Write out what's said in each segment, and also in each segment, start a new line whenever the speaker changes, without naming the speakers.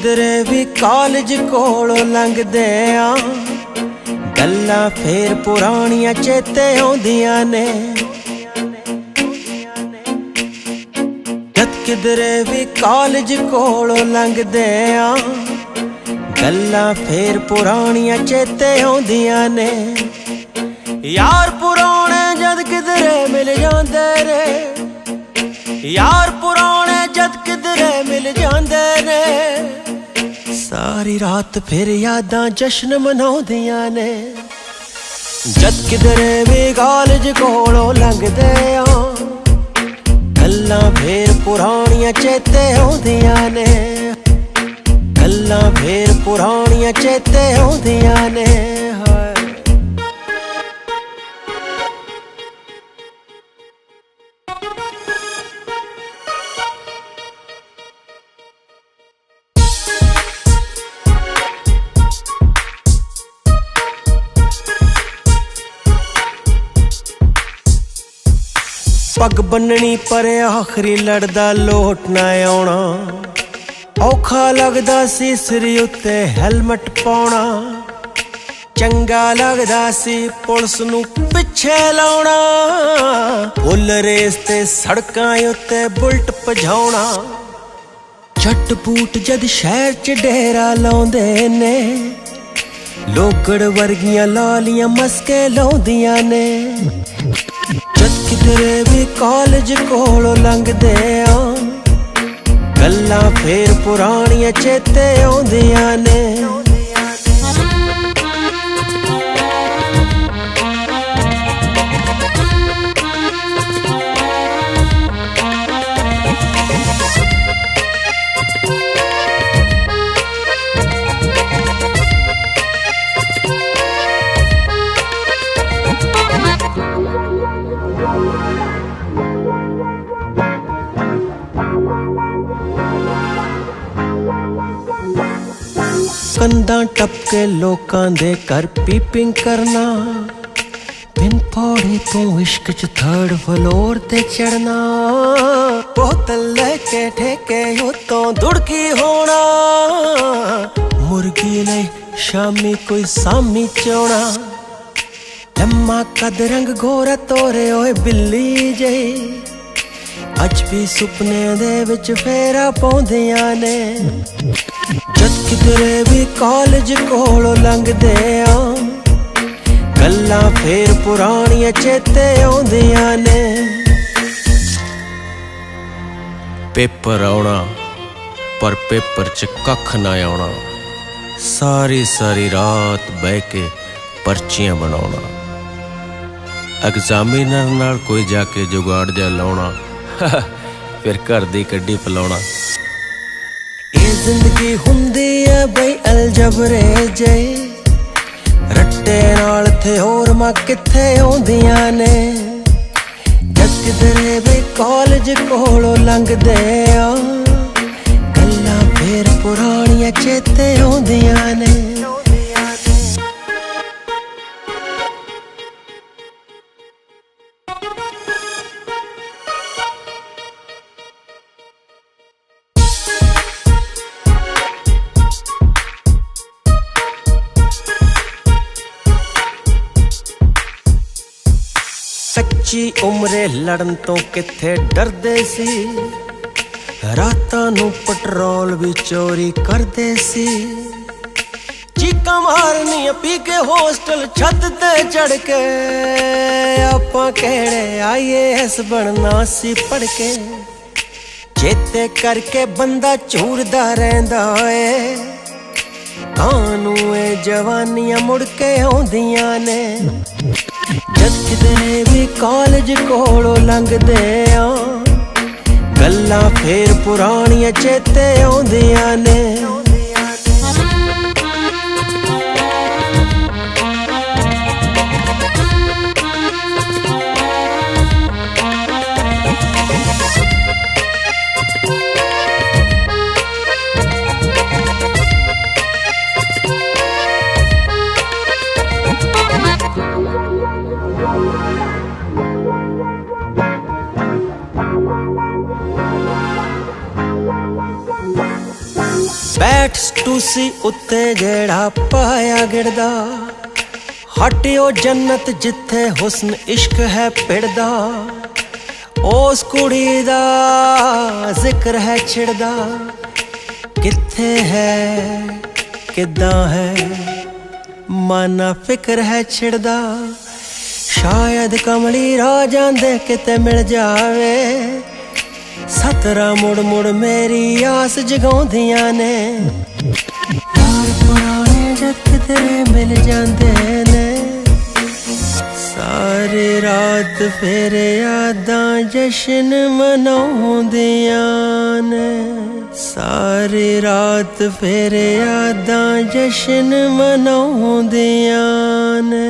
किधरे भी कॉलेज कोलों लंघदे आ गल्लां फेर पुराणियां चेते आउंदियां ने। जद किधरे भी कॉलेज कोलों लंघदे आ गल्लां फेर पुराणियां चेते आउंदियां ने। यार पुराने जद किधरे मिल जांदे रे, यार पुराने जद किधरे मिल जांदे रे, सारी रात फिर यादां जश्न मनाउंदियां ने। जद किधरे भी कॉलेज कोलों लंघदे आ गल्लां फेर पुराणियां चेते आउंदियां ने। गल्लां फेर पुराणियां चेते आउंदियां ने। पग बननी पर आखरी लड़दा लोट ना आउणा, औखा लगदा सी सिर उत्ते हैलमेट पाउणा। चंगा लगदा सी पुलिस नूं पिछे लाउणा, फुल रेस ते सड़कां उत्ते बुलट भजाउणा। झट बूट जद शहर च डेरा लाउंदे ने, लोगड़ वर्गियां लालियां मस्के लाउंदियां ने। जद किधरे भी कॉलेज कोलों लंघदे आ गल्लां फेर पुराणियां चेते आउंदियां ने। कंधां टपके लोकां दे घर पीपिंग करना, बिन पौड़ी तो इश्क च थर्ड फ्लोर ते चढ़ना। बोतल लेके ठेके उत्तों दुड़की होना, मुर्गी ले शामी कोई सामी चोना। लम्मा कद रंग गोरा तोरे ओए बिल्ली जई, अज भी सुपने दे विच फेरा पाउंदियां ने। जद किधरे भी कॉलेज कोलों लंघदे आ गल्लां फेर पुराणियां चेते आउंदियां ने। पेपर आउणा पर पेपर च कख ना आउणा, सारी सारी रात बह के पर्चियां बनाउणा। एग्जामिनर नाल कोई जाके जुगाड़ जा लाउणा, फिर घर दी कड्डी पिलाउणा। जिंदगी हुंदी है बई अलजबरे जई, रट्टे नाल थे होर मां किथे आउंदियां ने। जद किधरे भी कॉलेज कोलों लंघदे आ गल्लां फेर पुराणियां चेते आउंदियां ने। कच्ची उमरे लड़न तो किथे डरदे सी, रातां नूं पेट्रोल भी चोरी करदे सी। चीकां मारनियां पी के होस्टल छत ते चढ़ के, आपां केड़े IAS बनना सी पढ़ के। चेते करके बंदा झूरदा रहिंदा ए, कानू ए जवानियां मुड़ के आउंदियां ने। जद किधरे भी कॉलेज कोलों लंघदे आ गल्लां फेर पुराणियां चेते आउंदियां ने। टूसी उत्ते जेड़ा पाया गिरदा, हटियो जन्नत जिथे हुस्न इश्क है पिड़दा। उस कुड़ी दा जिक्र है छिड़दा, किथे है किदां है माना फिक्र है छिड़दा। शायद कमली राह जांदे किते मिल जावे, सतरा मुड़ मुड़ मेरी आस जगाउंदियां ने। यार पुराने जद किधरे मिल जांदे ने, सारी रात फिर यादां जश्न मनाउंदियां ने। सारी रात फिर यादां जश्न मनाउंदियां ने।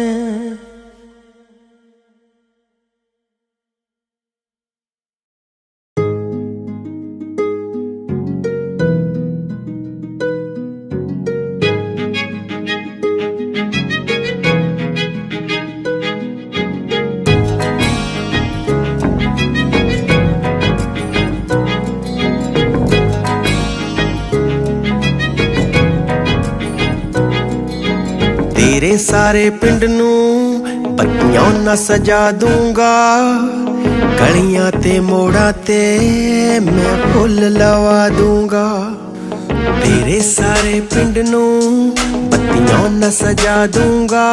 तेरे सारे पिंड नू पत्तियां ना सजा दूंगा, गलियां ते मोड़ा ते मैं फुल लवा दूंगा। तेरे सारे पिंड नू पत्तियां ना सजा दूंगा,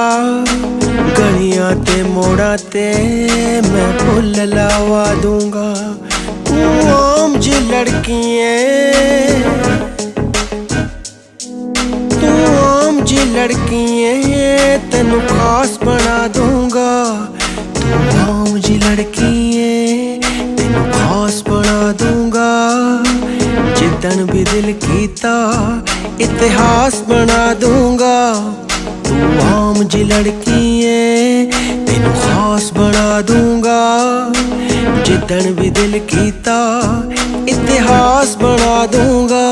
गलियां ते मोड़ा ते मैं फुल लवा दूंगा। तू आम जी लड़की है, तू आम जी लड़की है, तेनू खास बना दूंगा। तू आम जी लड़की है, तेनू खास बना दूंगा। जिदन भी दिल कीता इतिहास बना दूंगा। तू आम जी लड़की है, तेनू खास बना दूंगा। जिदन भी दिल कीता इतिहास बना दूंगा।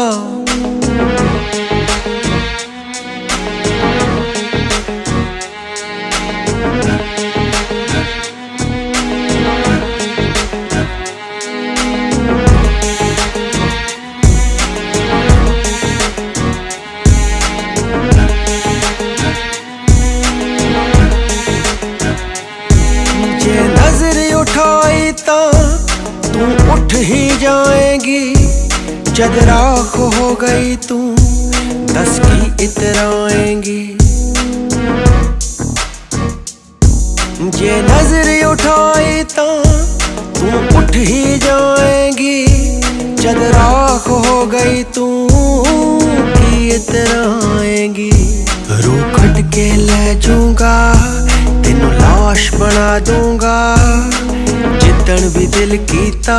तू उठ ही जाएगी, जद राख हो गई तू दस की इतराएंगी। जे नजर उठाई तो तू उठ ही जाएगी, जद राख हो गई तू की इतराएंगी। रू कट के ले जाऊंगा, तेनू लाश बना दूंगा। जिदन भी दिल कीता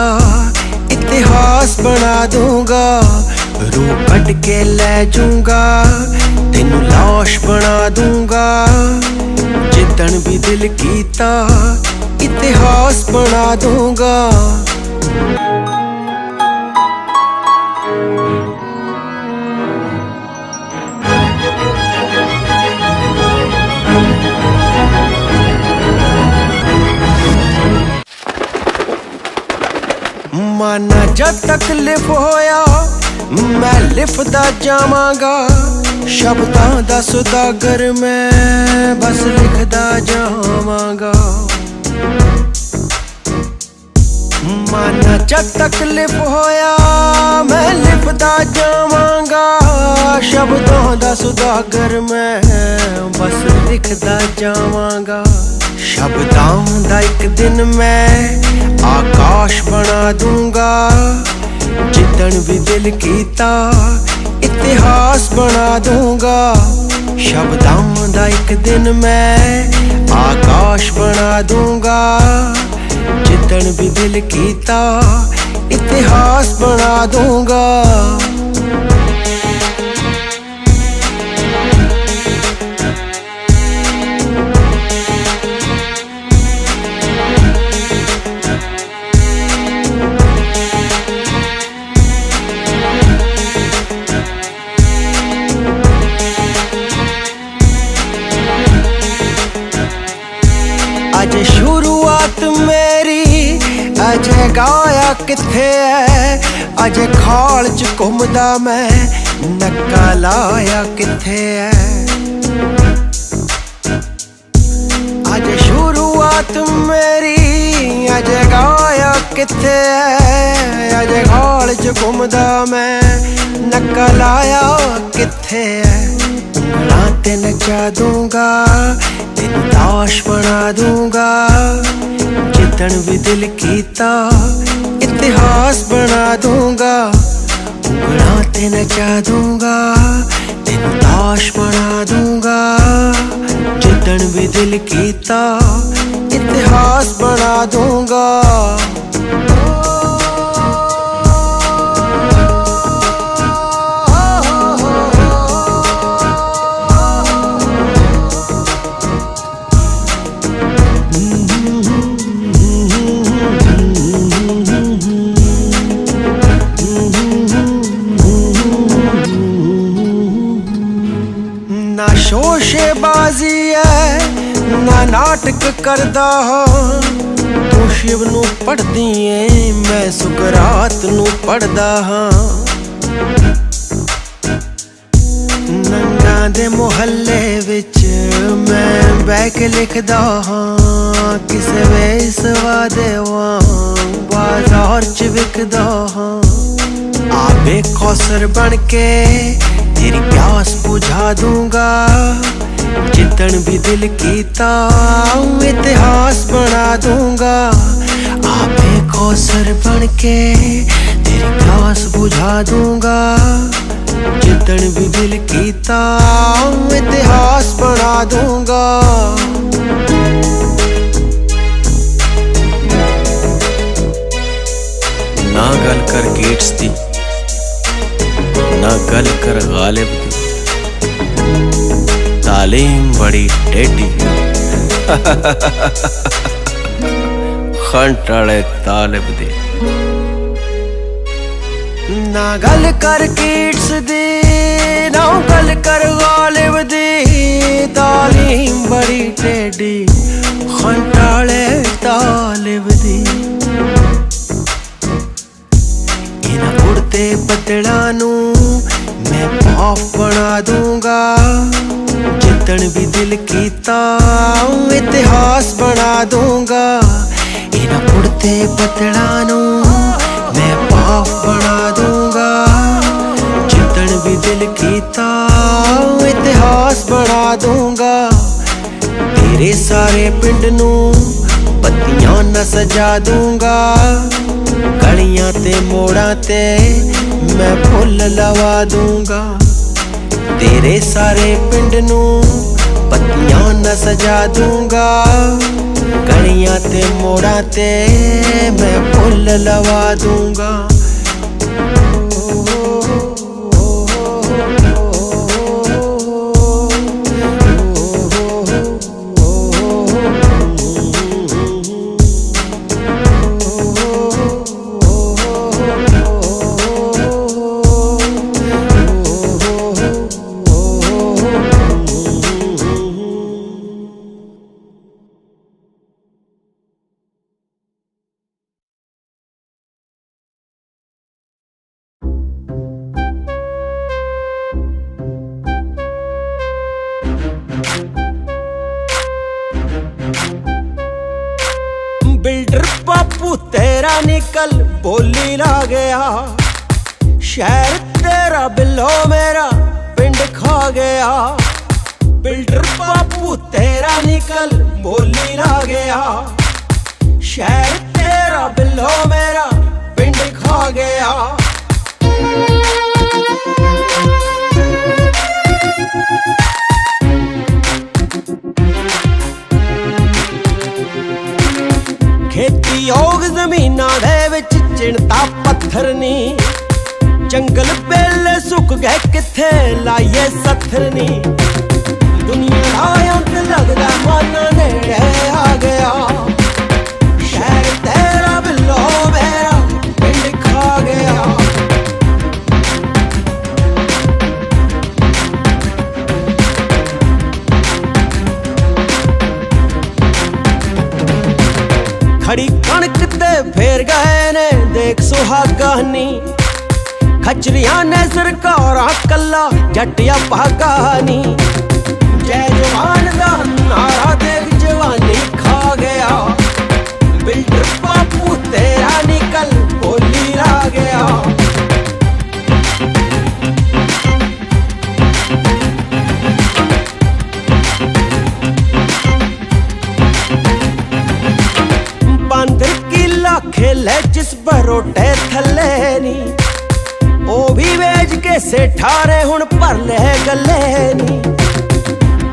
इतिहास बना दूंगा। रूह कट के ले जाऊंगा, तेनू लाश बना दूंगा। जिदन भी दिल कीता इतिहास बना दूंगा। माना जद तकलीफ होया मैं लिखदा जावांगा। शब्दां दा सुदागर मैं बस लिखदा जावांगा। माना जद तकलीफ होया मैं लिखदा जावांगा। शब्दां दा सुदागर मैं बस लिखदा जावांगा। शब्दां दा एक दिन मैं आकाश बना दूंगा। जिदन भी दिल कीता इतिहास बना दूंगा। शब्दां दा एक दिन मैं आकाश बना दूंगा। जिदन भी दिल कीता इतिहास बना दूंगा। अजे शुरुआत मेरी अजे गाया किथे है। अजे खाल च घुमदा मैं नक्का लाया किथे है अज शुरुआत मेरी, अज गाया किथे है अज गाल च घुमदा मैं, नक्का लाया किथे है। उंगलां ते नचा दूंगा, तेनू ताश बना दूंगा, जिदन भी दिल कीता इतिहास बना दूंगा। उंगलां ते नचा दूंगा, तेनू ताश बना दूंगा, जिदन भी दिल कीता इतिहास बना दूंगा। ना शोशेबाजी है ना नाटक करदा हाँ, तू शिव नू पढ़दी ऐ मैं सुकरात नू पढ़दा हाँ। नंगा दे मुहल्ले विच मैं बह के लिखदा हाँ, किसे वेसवा देवा बाजार च विकदा हाँ। आबे कौसर बन के तेरी प्यास बुझा दूंगा, जिदन भी दिल कीता इतिहास बना दूंगा। आबे कौसर बन के तेरी प्यास बुझा दूंगा, जिदन भी दिल कीता इतिहास बना दूंगा। ना गल कर गेट्स दी, ना गल कर गालिब दी, तालीम बड़ी टेढ़ी खंट वाले तालिब दी। ना गल कर कीट्स दी, ना गल कर गालिब दी, तालीम बड़ी टेढ़ी खंट वाले तालिब दी। इन्हां उड़ते बदलां नू मैं पाप बना दूंगा, जिदन भी दिल कीता इतिहास बना दूंगा। इन्हां उड़ते बदलां नू मैं पाप बना दूंगा, जिदन भी दिल कीता इतिहास बना दूंगा। तेरे सारे पिंड नू पत्तियां न सजा दूंगा, गलियां ते मोड़ां ते मैं फुल लवा दूंगा। तेरे सारे पिंड नू पत्तियां न सजा दूंगा, गलियां ते मोड़ां ते मैं फुल लवा दूंगा। बिल्डर बापू तेरा निकल बोली ला गया, शहर तेरा बिल्लो मेरा पिंड खा गया। बिल्डर बापू तेरा निकल बोली ला गया, शहर तेरा बिल्लो मेरा पिंड खा गया। खेती योग जमीना दे विच चिणता पत्थर नी, जंगल बेले सुक गए किथे लाइए सत्थर नी। दुनिया दा अंत लगदा मन नेड़े आ गया, शहर तेरा बिल्लो मेरा पिंड खा गया। खड़ी कणक ते फेर गए ने देख सुहागा नी, खचरिया ने सरकारा कला जटिया भागा नी जय जवान दा नारा देख जवानी खा गया बिल्डर बापू तेरा निकल बोली ला गया बंदर किला खेले जिस बरोटे थले नी ओ भी वेच के सेठारे हुण भर ले गले नी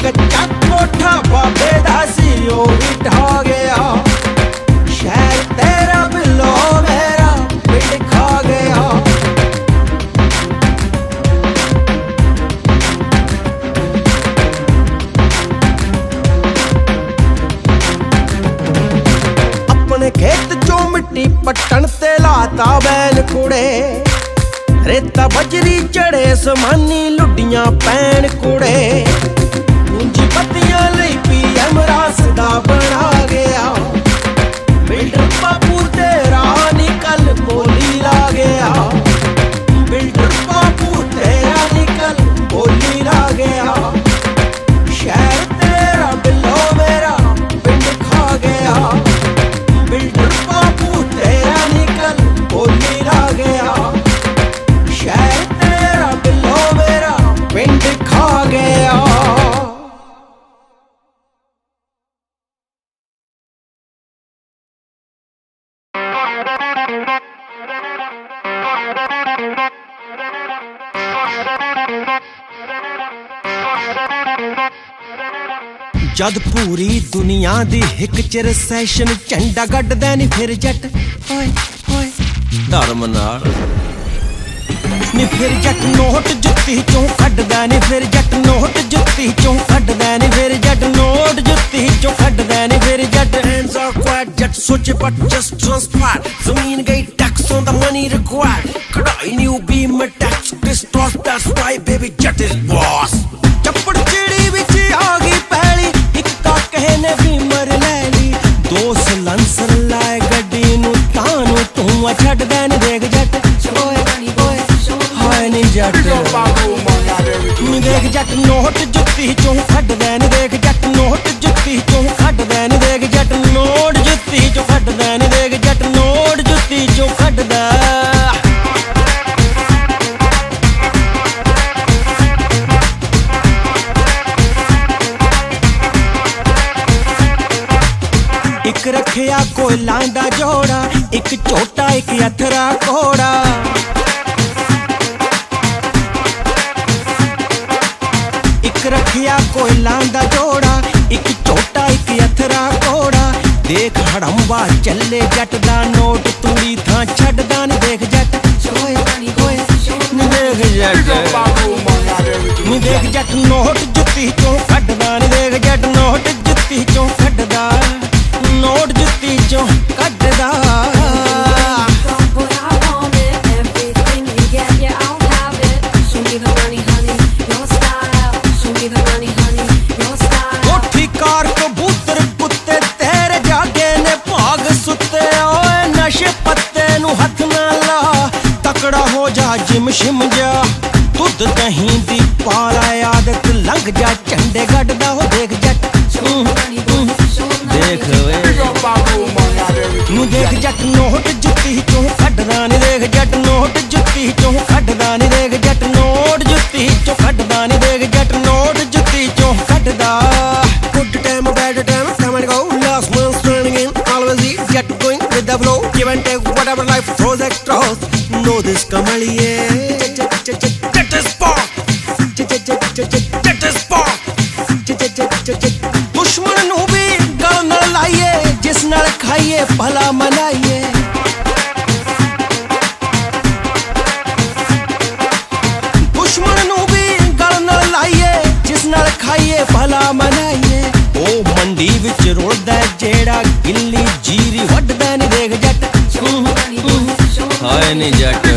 कच्चा कोठा बाबे दा सी ओ भी ढा गया शहर तेरा बिलो मेरा पिंड खा गया अपने खेत चो मिट्टी पट्टन ते लाता बैल कुड़े रेता बजरी चढ़े समानी लुडियां पैन कुड़े पूंजी पत्तियां लई पीएम रासदा बना गया बिल्डर बापू तेरा निकल बोली ला गया बिल्डर बापू तेरा निकल बोली ला गया शहर तेरा बिलो मेरा पिंड खा गया बिल्डर बापू तेरा निकल बोली ला गया पिंड खा गया जद पूरी दुनिया दी हिक च रिसेशन झंडा गड्डदा नी फिर जट होए होए धर्म नाल नी फिर जट नोट जुत्ती चों कड्डदा नी फिर जट नोट जुत्ती चों कड्डदा नी फिर जट नोट जुत्ती चों कड्डदा नी फिर जट hands are quiet Jatt switch but just transport ज़मीन गई tax on the money required कढ़ाई new beam tax crisscross that's why baby Jatt is boss Chappar Chiri विच आ गई पहली एक का कहे ने बीमर ले ली दो सलंसर लाए गड्डी नू तानू तू छड्डदा नी देख जट हाय नी जट नी देख जट नोट जुत्ती चों कड्डदा नी देख जट नोट जुत्ती चों कड्डदा नी देख जट नोट जुत्ती चों कड्डदा नी देख जट नोट जुत्ती चों कड्डदा एक रखिया कोयलां दा जोड़ा एक झोटा एक अथरा घोड़ा एक रखिया कोयलां दा जोड़ा एक झोटा एक अथरा घोड़ा देख हड़ंबा चले जट दा नोट तूड़ी थां छड्डदा नी देख जट नी देख जट नी देख जट नोट जुत्ती चों कड्डदा नी देख जट नोट जुत्ती चों कड्डदा नोट जुत्ती चों कड्डदा कोठी कार कबूतर कुत्ते तेरे जागे ने भाग सुत्ते ओए नशे पत्ते नू हथ ना ला तकड़ा हो जा जिम शिम जा दुध दहीं दी पाला आदत लंघ जा झंडे गड्डदा हो देख जट देख नू देख जट नोट जुत्ती चों कड्डदा नी देख जट नोट जुत्ती चों कड्डदा नी देख जट नोट जुत्ती चों कड्डदा नी देख जट नोट जुत्ती चों कड्डदा good time bad time come and go last man standing in always eat get going with the flow give and take whatever life throws extra know this kamaliye that is pop that is pop दुश्मन नू भी गल न लाइए जिस नाल खाइए भला मनाइए दुश्मन नू भी गल न लाइए जिस नाल खाइए भला मनाइए ओ मंडी विच रुलदा जेड़ा गिल्ली जीरी वड्डदा नी देख जट हाय नी जट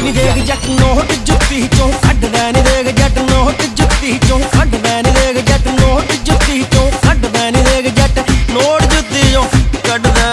नी देख जट नोट जुत्ती चों कड्डदा नी देख जट नोट जुत्ती चों कड्डदा नी देख जट नोट जुत्ती चों कड्डदा नी देख जट नोट जुत्ती चों कड्डदा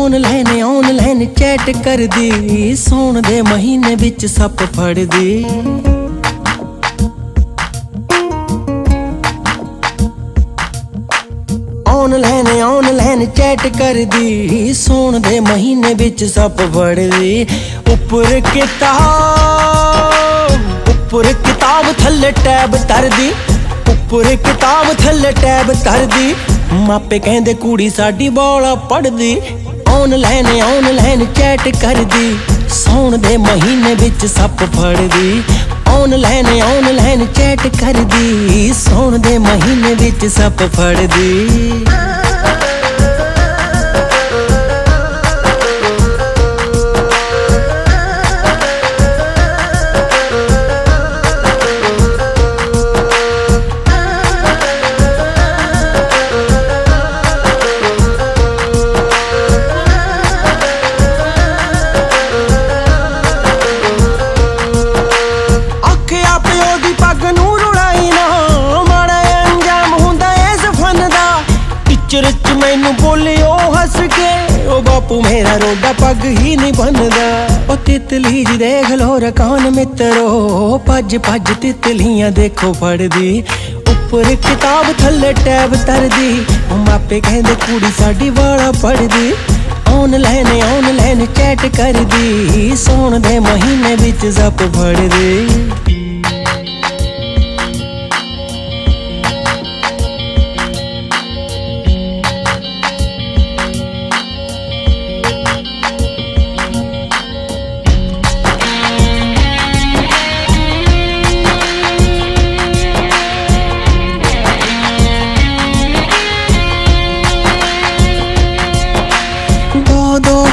ऑनलाइन चैट करदी, सौण दे महीने विच सप फड़दी। ऑनलाइन चैट करदी, सौण दे महीने विच सप फड़दी। उपर किताब थल्ले टैब तरदी, उपर किताब थल्ले टैब तरदी। मापे कहंदे कुड़ी साडी बाला पढ़दी। ऑनलाइन चैट करदी, सौण दे महीने विच सप फड़दी। ऑनलाइन चैट करदी, सौण दे महीने विच सप फड़दी। मैनू बोले ओ हस के, ओ बापू मेरा रोडा पग ही नहीं बनदा। ओ तितली जी देख लो रकान मित्रो, भज भज तितलियां देखो फड़दी। उपर किताब थल्ले टैब तरदी, मापे कहंदे कुड़ी साडी वाला पढ़दी। ऑनलाइन चैट करदी, सौण दे महीने विच सप फड़दी।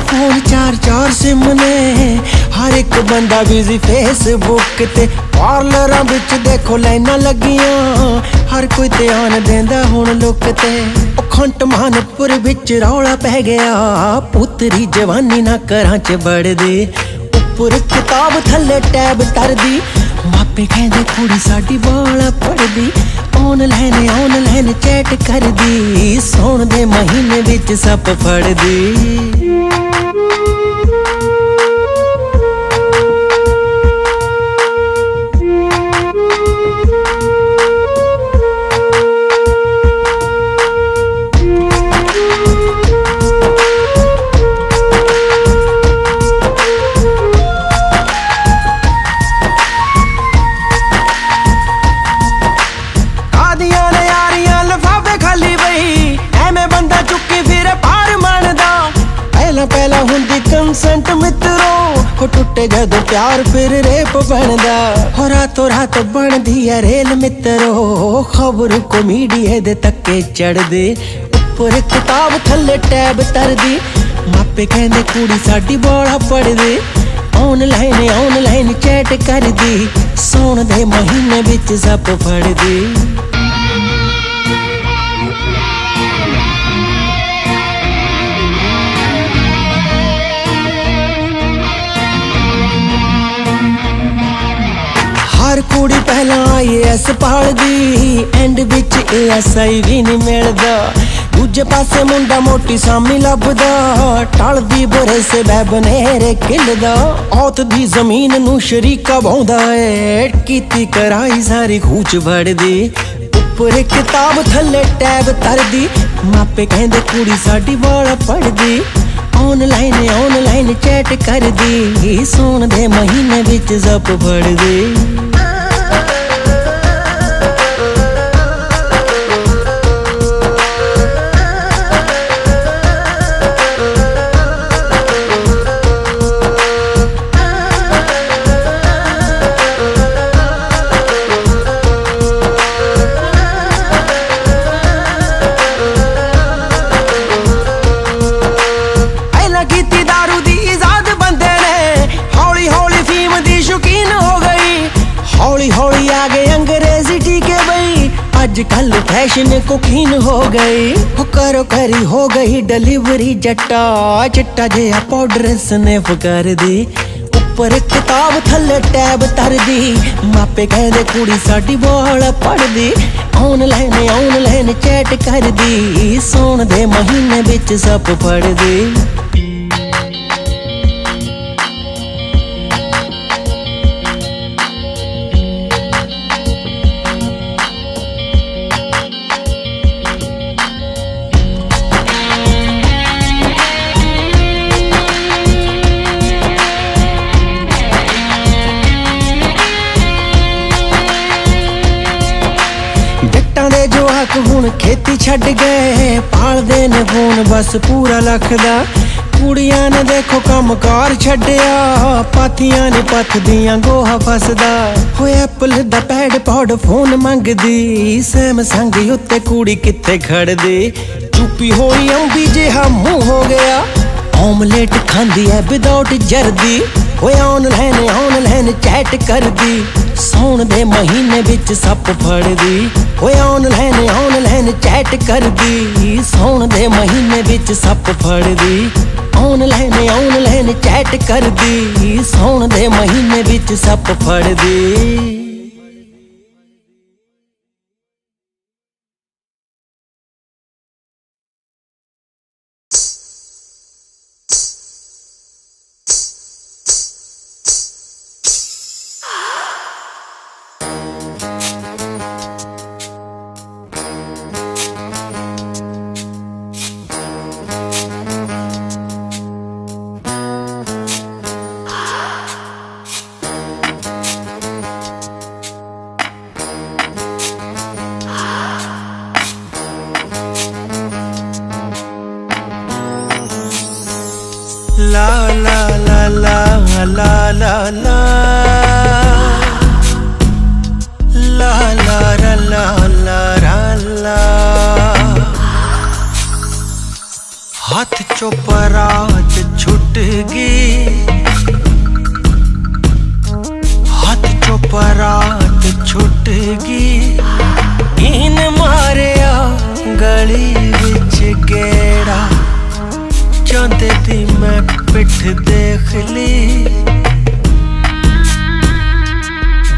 फोन चार सिम ने, हर एक बंदा बिजी फेसबुक ते। पार्लरां विच देखो लाइनां लगियां, हर कोई ध्यान देंदा हुण लुक ते। खंट मानपुर विच रौला पै गया, पुतरी जवानी ना घरां च बड़दी। उपर किताब थल्ले टैब तरदी, मापे कहंदे कुड़ी साडी बाला पढ़दी। ऑनलाइन चैट करदी, सौण दे महीने विच सप फड़दी। पहला हुंदी कंसेंट मित्रो, हो टुटे जदों प्यार फिर रेप बनदा। हो रातों रात बनदी है रेल मित्रो, खबर को मीडिया दे तक्के चढ़दे। उपर किताब थल्ले टैब तरदी, मापे कहंदे कुड़ी साडी बाला पढ़दी। ऑनलाइन चैट करदी, सौण दे महीने विच सप फड़दी। हर कुड़ी पहला IAS पढ़दी, एंड विच ASI भी नहीं मिलदा। दूजे पासे मुंडा मोटी सामी लभदा, टलदी बुरे से बैबनेरे किलदा। औत दी जमीन नू शरीका बाउंदा है, कीती कराई सारी खूच वड़दी। उपर किताब थल्ले टैब तरदी, मापे कहंदे कुड़ी साडी बाला पढ़दी। ऑनलाइन चैट करदी, सौण दे महीने विच सप फड़दी। हौली आगे अंग्रेजी टीके बई, आजकल फैशन को कीन हो गई। हो करो करी हो गई डिलीवरी जट्टा, चिट्टा जिहा पाउडर स्नैप कर दी। उपर किताब थल्ले टैब तरदी, मापे कहंदे कुड़ी साडी बाला पढ़दी। ऑनलाइन चैट करदी, सौण दे महीने विच सप फड़दी। हुण खेती छड्ड गए, पालदे ने फोन बस पूरा लख दा। कुड़ियां ने देखो कम कार छड्डिया, पाथियां ने पथदियां गोहा फसदा। होए एप्पल दा पैड पॉड फोन मंगदी, सैमसंग उत्ते कुड़ी कित्थे खड़दी। चुप्पी होई अंबी जिहा मुंह हो गया, ऑमलेट खांदी है विदाउट जर्दी। होए ऑनलाइन चैट करदी, सौण दे महीने विच सप फड़दी। होए ऑनलाइन चैट करदी, सौण दे महीने विच सप फड़दी। ऑनलाइन चैट करदी, सौण दे महीने विच सप फड़दी। La la la la la la la la la la la la la। हाथ चो परात छुट गई, हाथ चो परात छुट गई। कीन मारिया गली विच गेड़ा, चांदे दी मैं पिठ देख ली,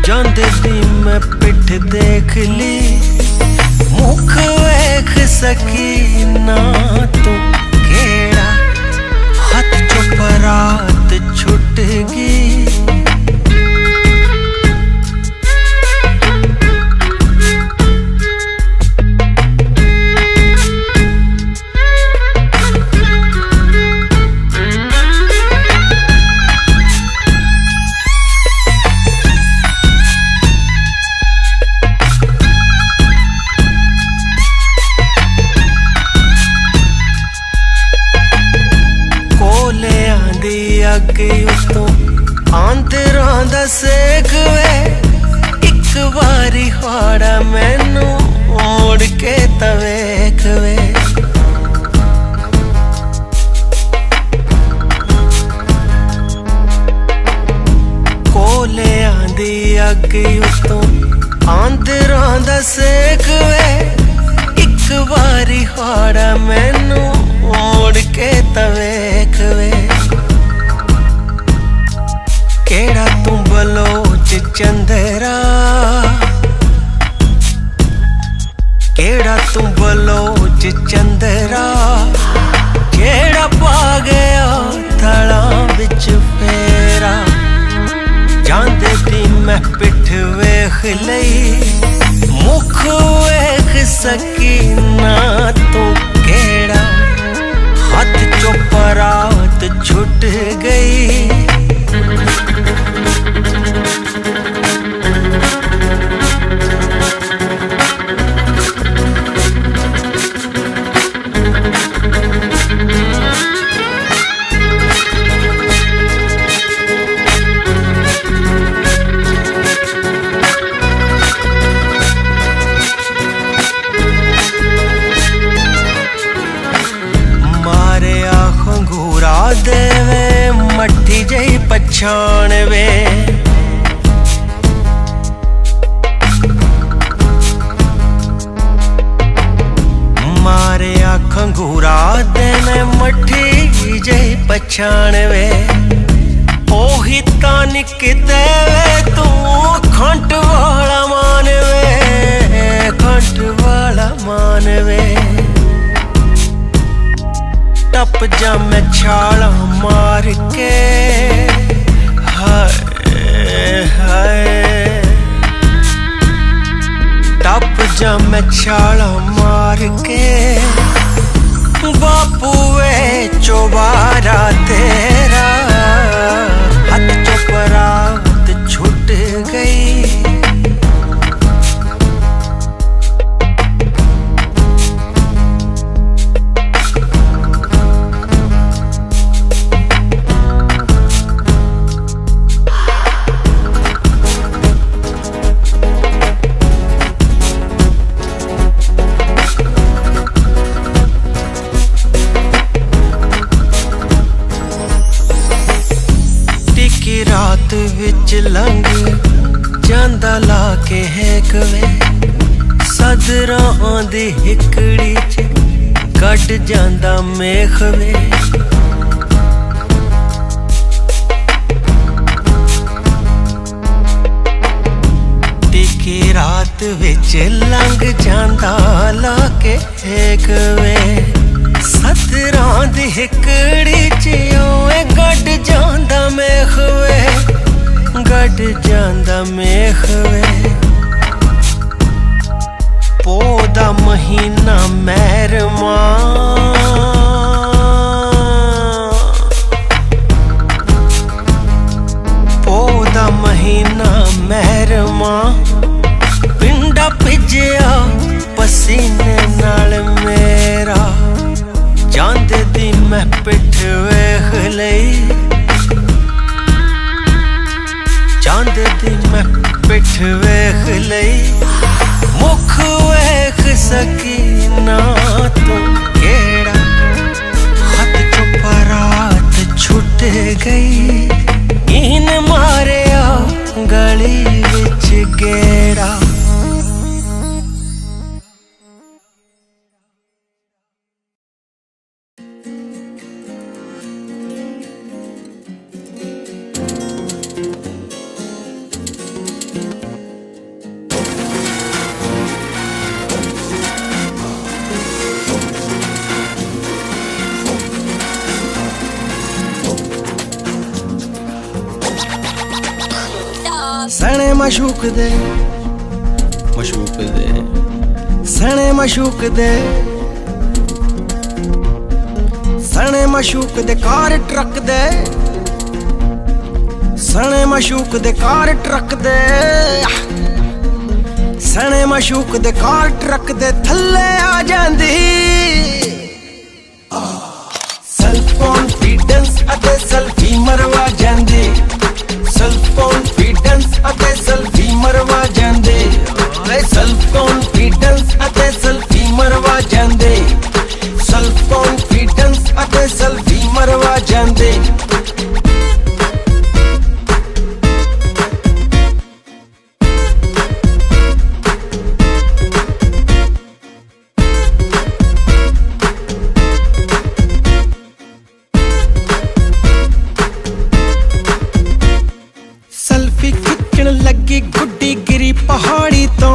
जांदे दी मैं पिठ देख ली। मुख वेख सकी ना तू केड़ा, हाथ चो परात छुट गई। अगे उतों आंतरां दा सेक वे, इक बारी हाड़ा मैनू मुड़ के तवेख वे। कोले आंदी अगे उतों आंतरां दा सेक वे, इक बारी हाड़ा मैनू मुड़ के तवेख वे। केड़ा तू बलोच चंदेरा, केड़ा तू बलोच चंदेरा। केड़ा पा गया थड़ा बिच फेरा, जांदे दी मैं पिठ वेख लई। मुख वेख सकी ना तू केड़ा, हाथ चो परात छुट गई। देवे मट्ठी जई पछाण वे, मारे खंगूरा देवे मट्ठी जई पछाण वे। ओही तानिक देवे तू खंट वाला मान वे, खंट वाला मान वे। टप जा मैं छाला मार के, हाय हाय। टप जा मैं छाला मार के, बापू वे चौबारा तेरा। हाथ चो परात छुट गई, रात विच लंघ जांदा ला के हेक वे सदरां दी हिकड़ी च कट जांदा मेख वे टिकी रात विच लंघ जांदा ला के हेक वे सदरां दी हिकड़ी च ओए गड जांदा मेख वे गड जांदा मेख वे पौधा महीना महरमा पौधा महीना महरमा पिंडा भिजया पसीने नाल मेरा जांदे दी मैं पिठ वेख लई जांदे दी मैं पिठ वेख लई मुख वेख सकी ना तू केड़ा हथ चो परात छुट गई इन मारिया गली विच गेड़ा सने मशूक दे सने मशूक दे सने मशूक दे कार ट्रक दे सने मशूक दे कार ट्रक दे सने मशूक दे कार ट्रक दे थल्ले आ जांदी सेल्फ कॉन्फिडेंस अते सेल्फी मरवा जांदी सेल्फ कॉन्फिडेंस अते सेल्फी मरवा जांदे सेल्फ कॉन्फिडेंस अते सेल्फी मरवा जांदे सेल्फ कॉन्फिडेंस अते सेल्फी मरवा जांदे लगी गुड्डी गिरी पहाड़ी तो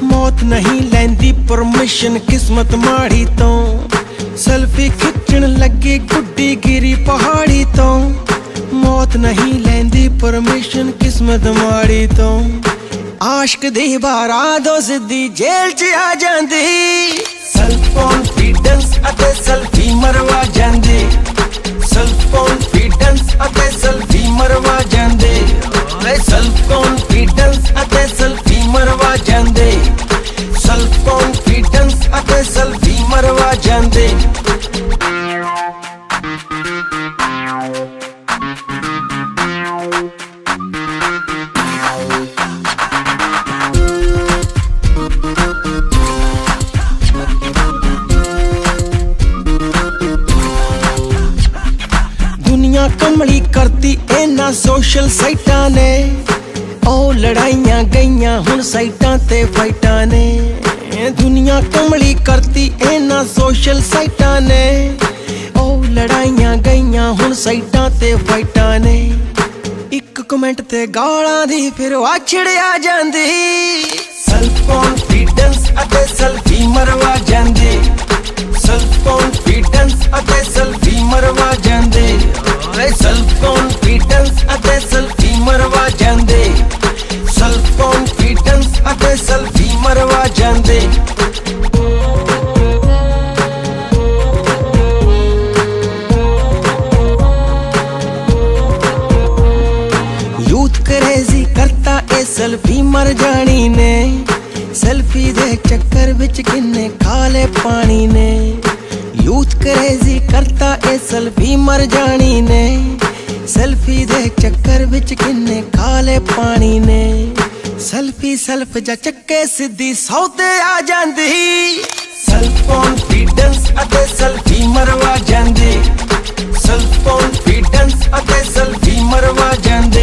मौत नहीं लैंदी परमिशन किस्मत माड़ी तो सेल्फी खिंचण लगी गुड्डी गिरी पहाड़ी तो मौत नहीं लैंदी परमिशन किस्मत माड़ी तो आशिक दी बारात सिद्धी जेल च आ जांदी सेल्फ कॉन्फिडेंस अते सेल्फी मरवा जांदी सेल्फ कॉन्फिडेंस अते सेल्फी मरवा जांदे सेल्फ कॉन्फिडेंस अते सेल्फी मरवा जांदे सेल्फ कॉन्फिडेंस अते सेल्फी मरवा जांदे दुनिया कमली करती इन्हां सोशल साइटां ने ओ लड़ाइयां गईयां हुण साइटां ते फाइटां ने दुनिया कमली करती इन्हां सोशल साइटां ने ओ लड़ाइयां गईयां हुण साइटां ते फाइटां ने इक कमेंट ते गालां दी फिर वाछड़िया जांदी सेल्फ कॉन्फिडेंस अते सेल्फी मरवा जांदी सेल्फ कॉन्फिडेंस अते सेल्फी मरवा जांदे सेल्फ कॉन्फिडेंस अते सेल्फी मरवा जांदे सेल्फ कॉन्फिडेंस अते सेल्फी मरवा जांदे यूथ क्रेजी करता ए सेल्फी मर जानी ने सेल्फी दे चक्कर विच किन्ने खाले पानी ने यूथ क्रेजी करता ए सेल्फी मर जानी ने सेल्फी दे चक्कर विच किन्ने खाले पानी ने सेल्फी सेल्फ जा चक्के सिद्धी सौते आ जांदी सेल्फ कॉन्फिडेंस अते सेल्फी मरवा जांदी सेल्फ कॉन्फिडेंस अते सेल्फी मरवा जांदी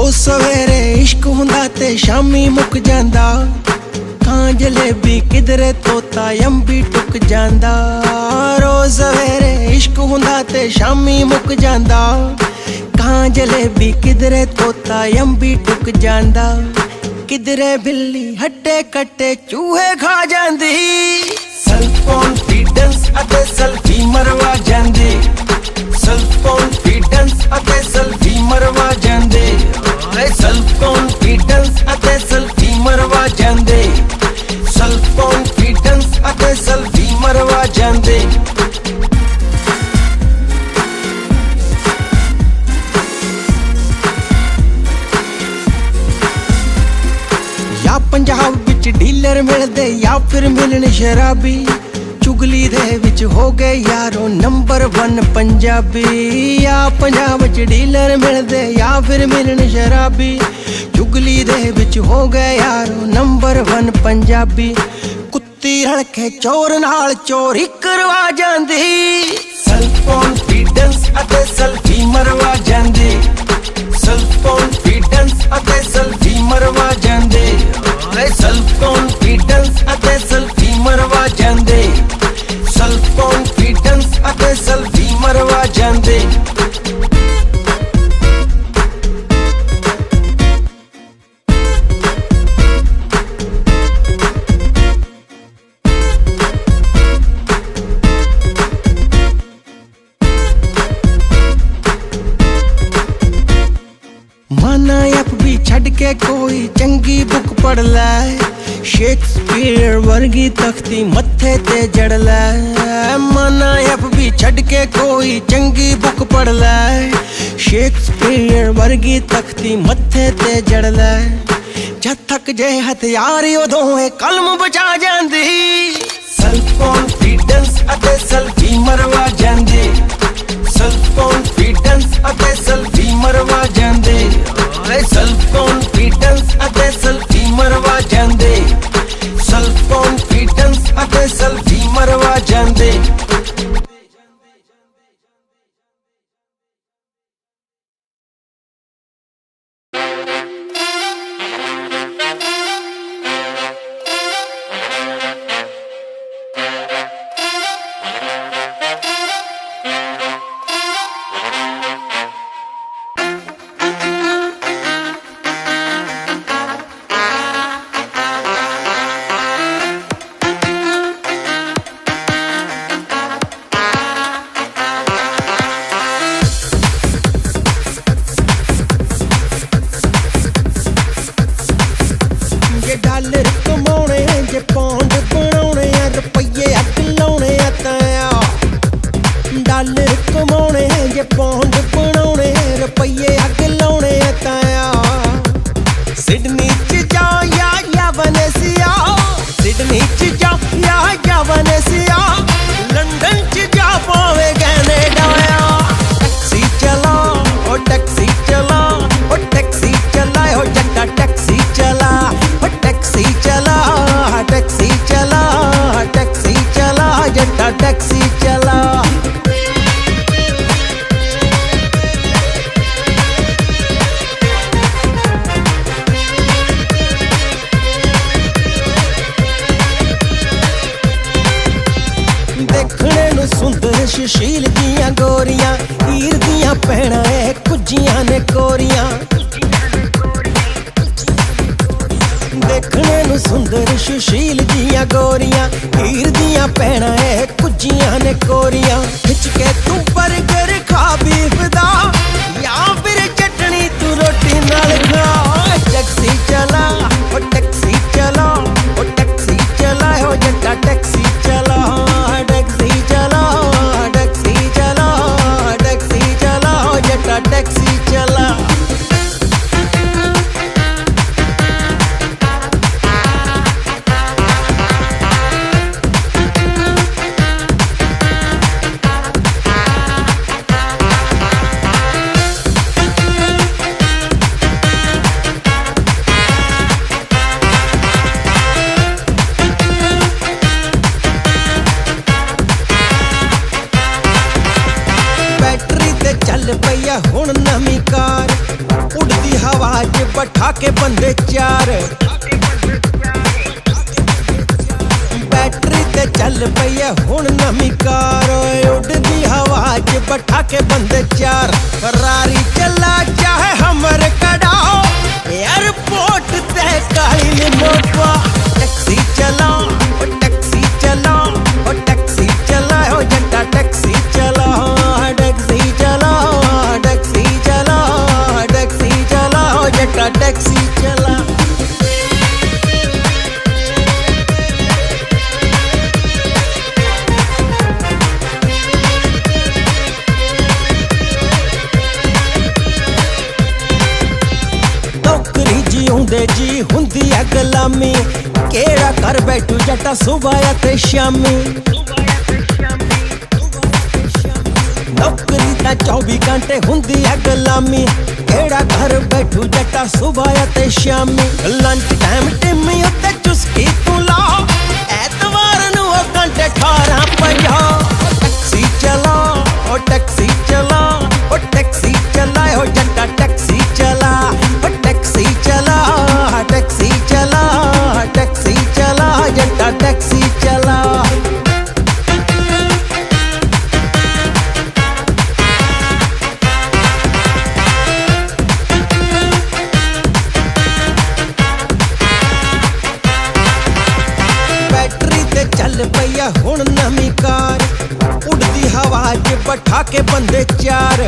रोज सवेरे इश्क हुंदा ते शामी मुक जांदा खां जलेबी किधरे तोता अंबी टुक जांदा रोज सवेरे इश्क हुंदा ते शामी मुक जांदा खां जलेबी किधरे तोता अंबी टुक जांदा किधरे बिल्ली हट्टे कट्टे चूहे खा जांदी सेल्फ कॉन्फिडेंस अते सेल्फी मरवा जांदे सेल्फ कॉन्फिडेंस अते सेल्फी मरवा जांदे सेल्फ कॉन्फिडेंस अते सेल्फी मरवा जांदे सेल्फ कॉन्फिडेंस अते सेल्फी मरवा जांदे या पंजाब विच डीलर मिलदे या फिर मिलन शराबी चुगली दे विच हो गए यारो नंबर 1 पंजाबी या पंजाब विच डीलर मिलदे या फिर मिलन शराबी चुगली दे विच हो गए यारो नंबर 1 पंजाबी कुत्ती रल के चोर नाल चोरी करवा जांदी सेल्फ कॉन्फिडेंस अते सेल्फी मरवा जांदे सेल्फ कॉन्फिडेंस अते सेल्फी मरवा जांदे सेल्फ कॉन्फिडेंस अते सेल्फी मरवा जांदे सेल्फ कॉन्फिडेंस अते सेल्फी मरवा जांदे माना ऐप भी छड़ के कोई चंगी बुक पढ़ लै शेक्सपियर वर्गी तख्ती मत्थे ते जड़ लै माना ऐप भी छड़ के कोई चंगी बुक पढ़ लै शेक्सपियर वर्गी तख्ती मत्थे ते जड़ लै जद तक जे हथियार उदों कलम बचा जांदी सेल्फ कॉन्फिडेंस अते सेल्फी मरवा जांदे सेल्फ कॉन्फिडेंस अते सेल्फी मरवा जांदे सेल्फ कॉन्फिडेंस अते सेल्फी मरवा जांदे सेल्फ कॉन्फिडेंस अते सेल्फी मरवा जांदे डॉलर कमाने जे पौंड बनाने रुपये अग लाने ताया डॉलर कमाने जे पौंड बनाने रुपये अग लाने ताया सिडनी च जा या वनेसिया सिडनी च जा या वनेसिया लंदन च जा पावे कनाडा टैक्सी चला ओ टैक्सी चला ओ टैक्सी चला ओ जट्टा टैक्सी चला टैक्सी चला टैक्सी चला टैक्सी चला जट्टा टैक्सी चला देखने नूं सुंदर सुशील दियां गोरियां हीर दियां भैणां कुजियां ने कोरियां देखने नूं सुंदर सुशील दियां गोरियां हीर दियां भैणां कुजियां ने कोरियां खिच के तू बर्गर खा बीफ दा या फिर चटनी तू रोटी नाल खा टैक्सी चला ओ टैक्सी चला ओ टैक्सी चला ओ जट्टा टैक्सी चला टैक्सी चला टैक्सी चला टैक्सी चला ओ जट्टा टैक्सी चला हवा च बैठा के बंदे चार। बैटरी ते चल पई है हुण नवीं कार, उड़दी हवा च बैठा के बंदे चार। फरारी चला चाहे हमर कड़ाओ, एयरपोर्ट ते काली लिमोटवा। टैक्सी चला ओ टैक्सी चला ओ टैक्सी चला ओ जट्टा टैक्सी चला, टैक्सी चला टैक्सी चला टैक्सी चला ओ जट्टा टैक्सी चला। जिउंदे जी हुंदी है गुलामी, केड़ा कर बैठू जट्टा सुबह ते शामी। नौकरी ता 24 घंटे हुंदी है गुलामी, केड़ा घर बैठू जट्टा सुबह ते शामी। लंच टाइम टिम्मी उत्ते चुस्की तू ला, ऐतवार नू घंटे 18:50। टैक्सी चला ओ टैक्सी चला ओ टैक्सी चला ओ जट्टा टैक्सी चला, टैक्सी चला टैक्सी चला टैक्सी चला जट्टा टैक्सी चला। बैटरी ते चल पई है हुण नवीं कार, उड़दी हवा च बैठा के बंदे चार।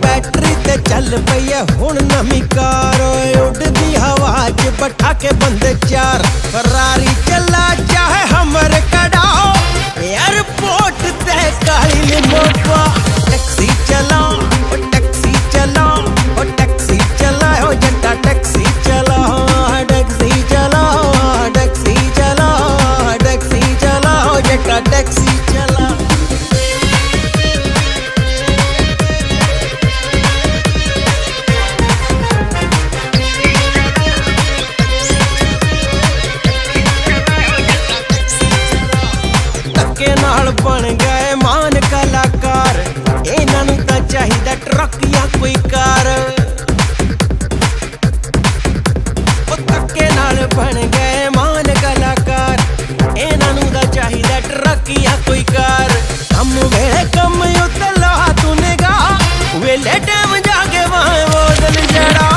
बैटरी ते चल पई है हुण नवीं कार, उड़दी हवा च बैठा के बंदे चार। फरारी चला चाहे हमर कड़ाओ, एयरपोर्ट ते काली लिमोटवा। टैक्सी चला ओ टैक्सी चला ओ टैक्सी चला ओ जट्टा टैक्सी चला, टैक्सी चला टैक्सी चला टैक्सी चला ओ जट्टा टैक्सी चला। धक्के नाल बन गए मान कलाकार, इन्हां नूं तां चाहीदा ट्रक या कोई कार। ओ धक्के नाल बन गए मान कलाकार, इन्हां नूं तां चाहीदा ट्रक या कोई कार। कम वेले कम उत्ते ला तू निगाह, वेले टाइम जाके वाह बोतल जड़ा।